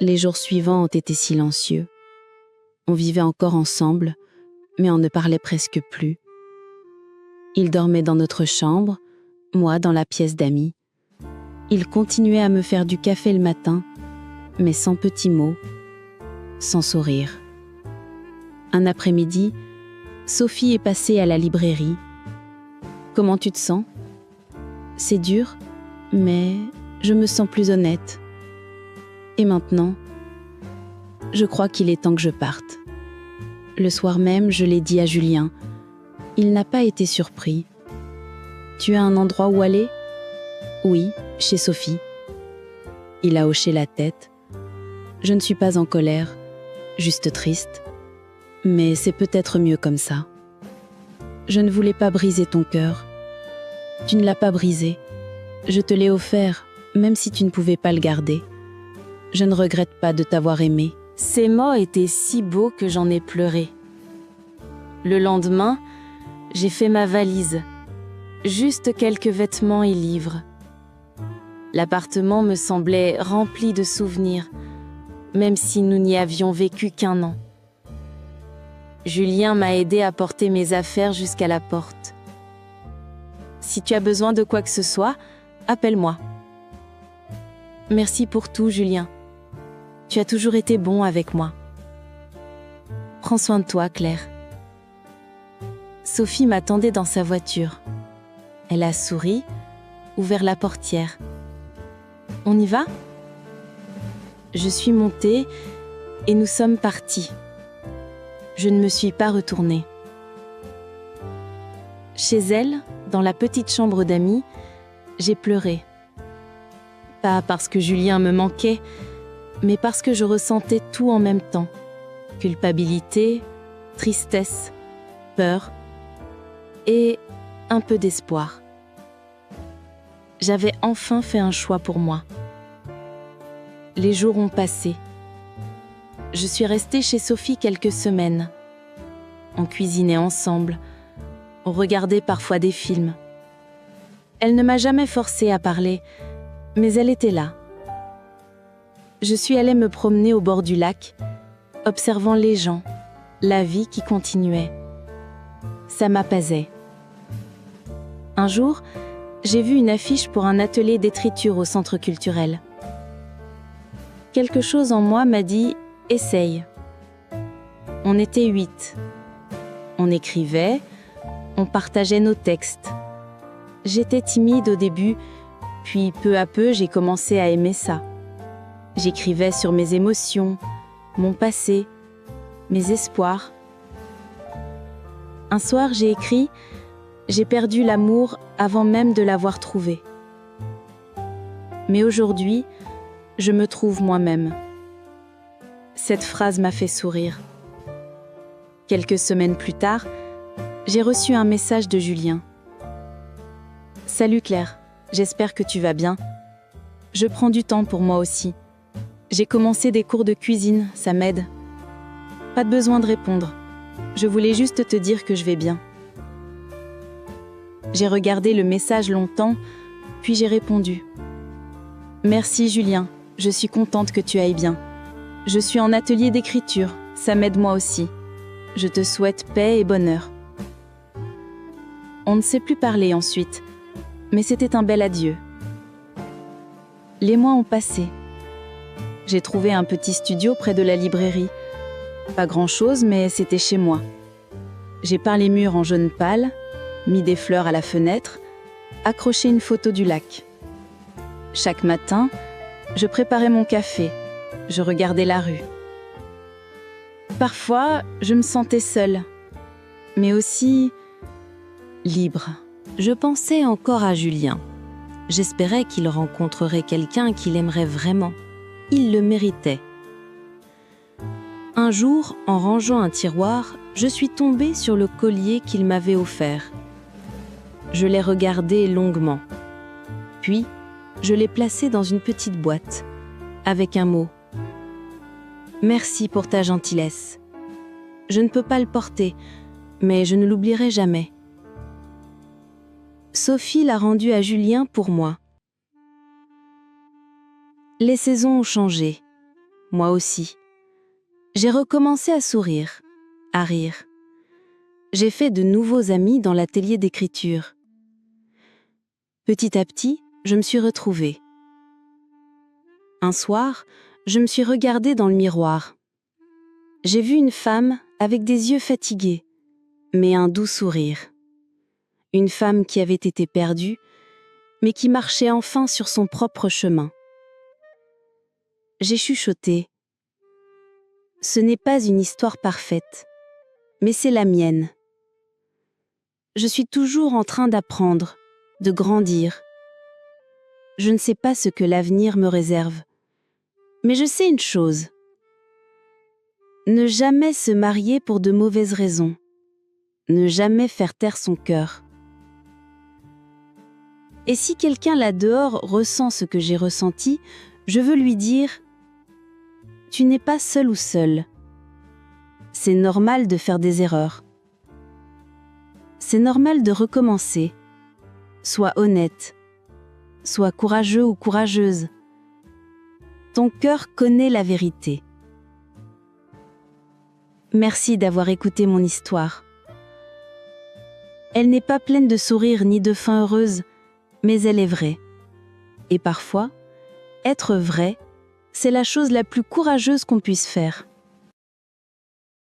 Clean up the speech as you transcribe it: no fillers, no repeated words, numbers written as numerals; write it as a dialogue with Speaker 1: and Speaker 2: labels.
Speaker 1: Les jours suivants ont été silencieux. On vivait encore ensemble, mais on ne parlait presque plus. Il dormait dans notre chambre, moi dans la pièce d'amis. Il continuait à me faire du café le matin, mais sans petits mots, sans sourire. Un après-midi, Sophie est passée à la librairie. « Comment tu te sens ? » ?»« C'est dur, mais je me sens plus honnête. Et maintenant, je crois qu'il est temps que je parte. » Le soir même, je l'ai dit à Julien. Il n'a pas été surpris. « Tu as un endroit où aller ? » ?»« Oui, chez Sophie. » Il a hoché la tête. Je ne suis pas en colère, juste triste. Mais c'est peut-être mieux comme ça. Je ne voulais pas briser ton cœur. Tu ne l'as pas brisé. Je te l'ai offert, même si tu ne pouvais pas le garder. Je ne regrette pas de t'avoir aimé. Ces mots étaient si beaux que j'en ai pleuré. Le lendemain, j'ai fait ma valise. Juste quelques vêtements et livres. L'appartement me semblait rempli de souvenirs, même si nous n'y avions vécu qu'1 an. Julien m'a aidé à porter mes affaires jusqu'à la porte. Si tu as besoin de quoi que ce soit, appelle-moi. Merci pour tout, Julien. Tu as toujours été bon avec moi. Prends soin de toi, Claire. Sophie m'attendait dans sa voiture. Elle a souri, ouvert la portière. On y va ? Je suis montée et nous sommes partis. Je ne me suis pas retournée. Chez elle, dans la petite chambre d'amis, j'ai pleuré. Pas parce que Julien me manquait, mais parce que je ressentais tout en même temps. Culpabilité, tristesse, peur et un peu d'espoir. J'avais enfin fait un choix pour moi. Les jours ont passé. Je suis restée chez Sophie quelques semaines. On cuisinait ensemble. On regardait parfois des films. Elle ne m'a jamais forcée à parler, mais elle était là. Je suis allée me promener au bord du lac, observant les gens, la vie qui continuait. Ça m'apaisait. Un jour, j'ai vu une affiche pour un atelier d'écriture au centre culturel. Quelque chose en moi m'a dit « Essaye ». On était 8. On écrivait, on partageait nos textes. J'étais timide au début, puis peu à peu j'ai commencé à aimer ça. J'écrivais sur mes émotions, mon passé, mes espoirs. Un soir j'ai écrit « J'ai perdu l'amour avant même de l'avoir trouvé ». Mais aujourd'hui, je me trouve moi-même. Cette phrase m'a fait sourire. Quelques semaines plus tard, j'ai reçu un message de Julien. « Salut Claire, j'espère que tu vas bien. Je prends du temps pour moi aussi. J'ai commencé des cours de cuisine, ça m'aide. Pas de besoin de répondre. Je voulais juste te dire que je vais bien. » J'ai regardé le message longtemps, puis j'ai répondu. « Merci Julien, je suis contente que tu ailles bien. Je suis en atelier d'écriture, ça m'aide moi aussi. Je te souhaite paix et bonheur. » On ne s'est plus parlé ensuite, mais c'était un bel adieu. Les mois ont passé. J'ai trouvé un petit studio près de la librairie. Pas grand-chose, mais c'était chez moi. J'ai peint les murs en jaune pâle, mis des fleurs à la fenêtre, accroché une photo du lac. Chaque matin, je préparais mon café, je regardais la rue. Parfois, je me sentais seule, mais aussi libre. Je pensais encore à Julien. J'espérais qu'il rencontrerait quelqu'un qu'il aimerait vraiment. Il le méritait. Un jour, en rangeant un tiroir, je suis tombée sur le collier qu'il m'avait offert. Je l'ai regardé longuement. Puis, je l'ai placé dans une petite boîte, avec un mot. « Merci pour ta gentillesse. Je ne peux pas le porter, mais je ne l'oublierai jamais. » Sophie l'a rendu à Julien pour moi. Les saisons ont changé. moi aussi. J'ai recommencé à sourire, à rire. J'ai fait de nouveaux amis dans l'atelier d'écriture. Petit à petit, je me suis retrouvée. Un soir, je me suis regardée dans le miroir. J'ai vu une femme avec des yeux fatigués, mais un doux sourire. Une femme qui avait été perdue, mais qui marchait enfin sur son propre chemin. J'ai chuchoté. Ce n'est pas une histoire parfaite, mais c'est la mienne. Je suis toujours en train d'apprendre, de grandir. Je ne sais pas ce que l'avenir me réserve, mais je sais une chose. Ne jamais se marier pour de mauvaises raisons. Ne jamais faire taire son cœur. Et si quelqu'un là dehors ressent ce que j'ai ressenti, je veux lui dire « Tu n'es pas seul ou seule. C'est normal de faire des erreurs. C'est normal de recommencer. Sois honnête. Sois courageux ou courageuse. Ton cœur connaît la vérité. » Merci d'avoir écouté mon histoire. Elle n'est pas pleine de sourires ni de fins heureuses, mais elle est vraie. Et parfois, être vrai, c'est la chose la plus courageuse qu'on puisse faire.